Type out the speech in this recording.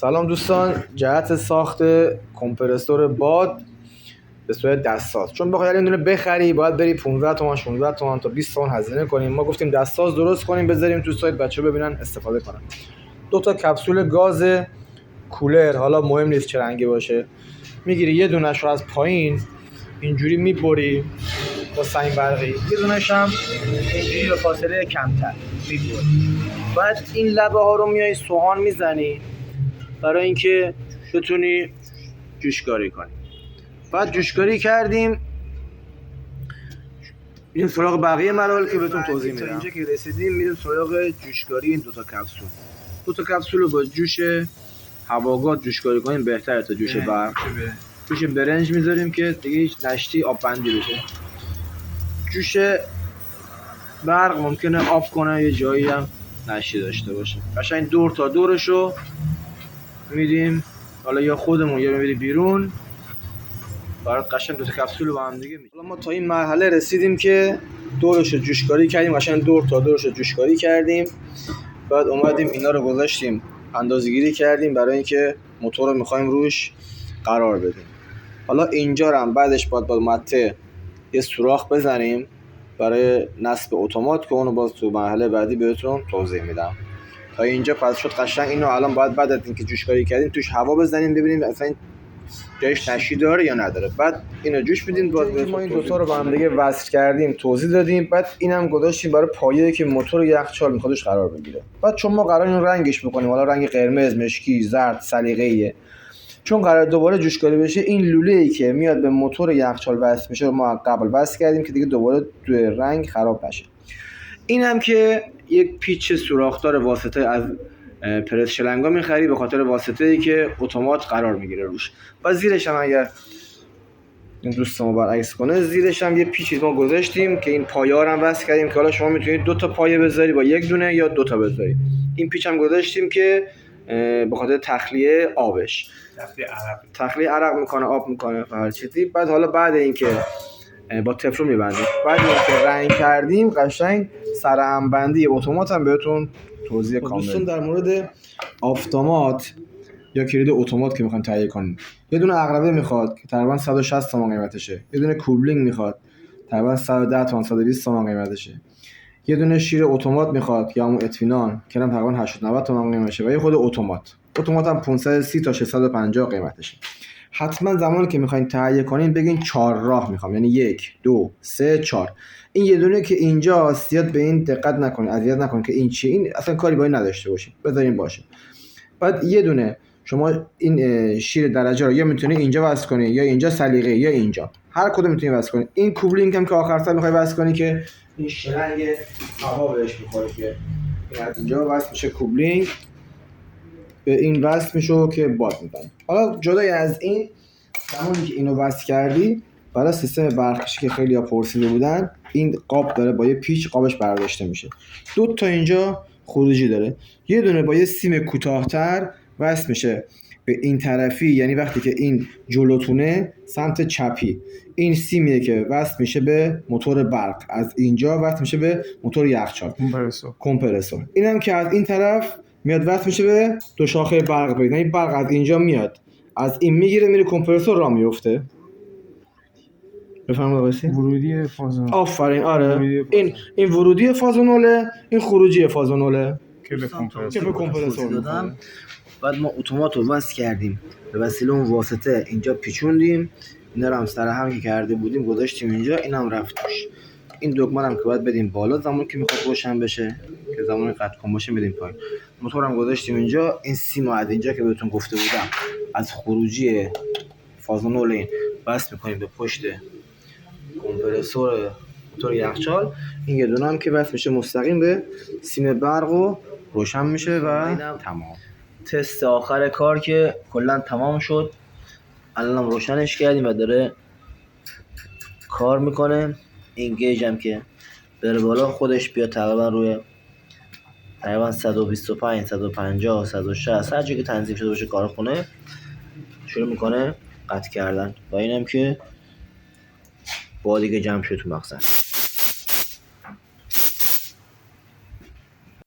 سلام دوستان، جهت ساخت کمپرسور باد به صورت دستساز. چون بخوای این دونه بخری باید بری 15 تومن 16 تومن تا 20 تومن هزینه کنیم. ما گفتیم دستساز درست کنیم بذاریم تو سایت بچه‌ها ببینن استفاده کنن. دو تا کپسول گاز کولر، حالا مهم نیست چه رنگی باشه، میگیری یه دونه‌ش رو از پایین اینجوری میبری با سنگ برقی، یه دونه‌ش هم اینجوری به فاصله کمتر میبری. بعد این لبه ها رو میای سوهان میزنی برای اینکه بتونی جوشکاری کنی. بعد جوشکاری کردیم، میریم سراغ بقیه مراحل که بهتون توضیح میدم. اینجا که رسیدیم میریم سراغ جوشکاری این دو تا کپسول رو با جوش هواگاز جوشکاری کنیم بهتره تا جوش برق. جوش برنج میذاریم که دیگه هیچ نشتی آب بندی بشه. جوش برق ممکنه آب کنه، یه جایی هم نشتی داشته باشه. قشنگ دور تا دورشو میدیم، حالا یا خودمون یا میبری بیرون. برات قشنگ دو تا کپسول رو با هم دیگه میدیم. حالا ما تا این مرحله رسیدیم که دورش رو جوشکاری کردیم، قشنگ دور تا دورش رو جوشکاری کردیم. بعد اومدیم اینا رو گذاشتیم اندازه‌گیری کردیم برای اینکه موتور رو می‌خوایم روش قرار بدیم. حالا اینجا هم بعدش باید با مته یه سوراخ بزنیم برای نصب اتومات که اونو باز تو مرحله بعدی بهتون توضیح میدم. تا اینجا پس شد قشنگ. اینو الان باید بعد از اینکه جوشکاری کردیم توش هوا بزنیم ببینیم اصلا جایش نشی داره یا نداره. بعد اینو جوش بدیم. باز ما این دو تا رو با هم دیگه وصل کردیم، توضیح دادیم. بعد اینم گذاشتیم برای پایه‌ای که موتور یخچال میخوادش قرار بگیره. بعد چون ما قرار اینو رنگش بکنیم، حالا رنگ قرمز، مشکی، زرد، سلیقه‌ایه، چون قرار دوباره جوشکاری بشه، این لوله‌ای که میاد به موتور یخچال وصل میشه رو ما قبل وصل کردیم که دیگه دوباره توی رنگ خراب نشه. اینم که یک پیچ سوراخ‌دار واسطه از پرس شلنگا می‌خری به خاطر واسطه‌ای که اتومات قرار میگیره روش. و زیرش هم اگر این دوستمو برعکس کنه، زیرش هم یه پیچی ما گذاشتیم که این پایه‌ها رو هم وصل کردیم که حالا شما میتونید دو تا پایه بذاری با یک دونه یا دو تا بذاری. این پیچ هم گذاشتیم که به خاطر تخلیه آبش، تخلیه عرق میکنه، آب میکنه و هر چیزی. بعد حالا بعد اینکه با تفلون میبندیم، بعد اینکه رنگ کردیم قشنگ سرهمبندی اتومات هم بهتون توضیح کامل. دوستان در مورد آفتومات یا کلید اتومات که میخواین تهیه کنین، یه دونه عقربه میخواد که تقریبا 160 تومان قیمتشه. یه دونه کوبلینگ میخواد تقریبا 110 تومان 120 تومان قیمتشه. یه دونه شیر اتومات میخواد یا همون اطمینان که هم تقریبا 80 90 تومان قیمتشه. و یه خود اتومات هم 530 تا 650 قیمتشه. حتما زمانی که میخواین تهیه کنین بگین 4 راه میخوام، یعنی 1 2 3 4. این یه دونه که اینجا زیاد به این دقت نکنین، اذیت نکنین که این چیه، این اصلا کاری با این نداشته باشین، بذارین باشه. بعد یه دونه شما این شیر درجه رو یا میتونی اینجا وصل کنی یا اینجا سلیقه یا اینجا، هر کدوم میتونی وصل کنی. این کوبلینگ هم که آخر سر میخوای وصل کنی که این شلنگ هوا بهش میخوره که اینجا وصل میشه، کوبلینگ به این وصل میشه که باد میزنه. حالا جدای از این، زمانی که اینو وصل کردی برای سیستم برقی که خیلی ها پرسیده بودن، این قاب داره با یه پیچ قابش برداشته میشه. دو تا اینجا خروجی داره، یه دونه با یه سیم کوتاه‌تر وصل میشه به این طرفی، یعنی وقتی که این جلوتونه سمت چپی، این سیمیه که وصل میشه به موتور برق، از اینجا وصل میشه به موتور یخچال کمپرسور. اینم که از این طرف میاد وصل میشه به دو شاخه برق. یعنی برق از اینجا میاد، از این میگیره میره کمپرسور را میفته. بفهمید آقا ورودی فازونول. آفرین، آره، این ورودی فازونوله، این خروجی فازونوله که به کمپرسور دادم. بعد ما اتومات رو وصل کردیم، به وسیله اون واسطه اینجا پیچوندیم، اینا رو هم سر هم که کرده بودیم گذاشتیم اینجا، اینم رفت توش. این دکمه هم که باید بدیم بالا زمان که میخواد روشن بشه، که زمان قطع کن باشه بدیم پایین. موتور هم گذاشتیم اینجا. این سیم از اینجا که بهتون گفته بودم از خروجی فازونول این وصل میکنیم به پشت کمپرسور موتور یخچال. این یه دونه هم که وصل میشه مستقیم به سیم برق و روشن میشه و تمام. تست آخر کار که کلا تمام شد، الان روشنش کردیم و داره کار میکنه. این گیج هم که بره بالا خودش بیاد تقریبا روی 125 150 160 هر جایی که تنظیم شده باشه کار کنه، شروع میکنه قطع کردن. و اینم که با دیگه جمع شد تو مخزن.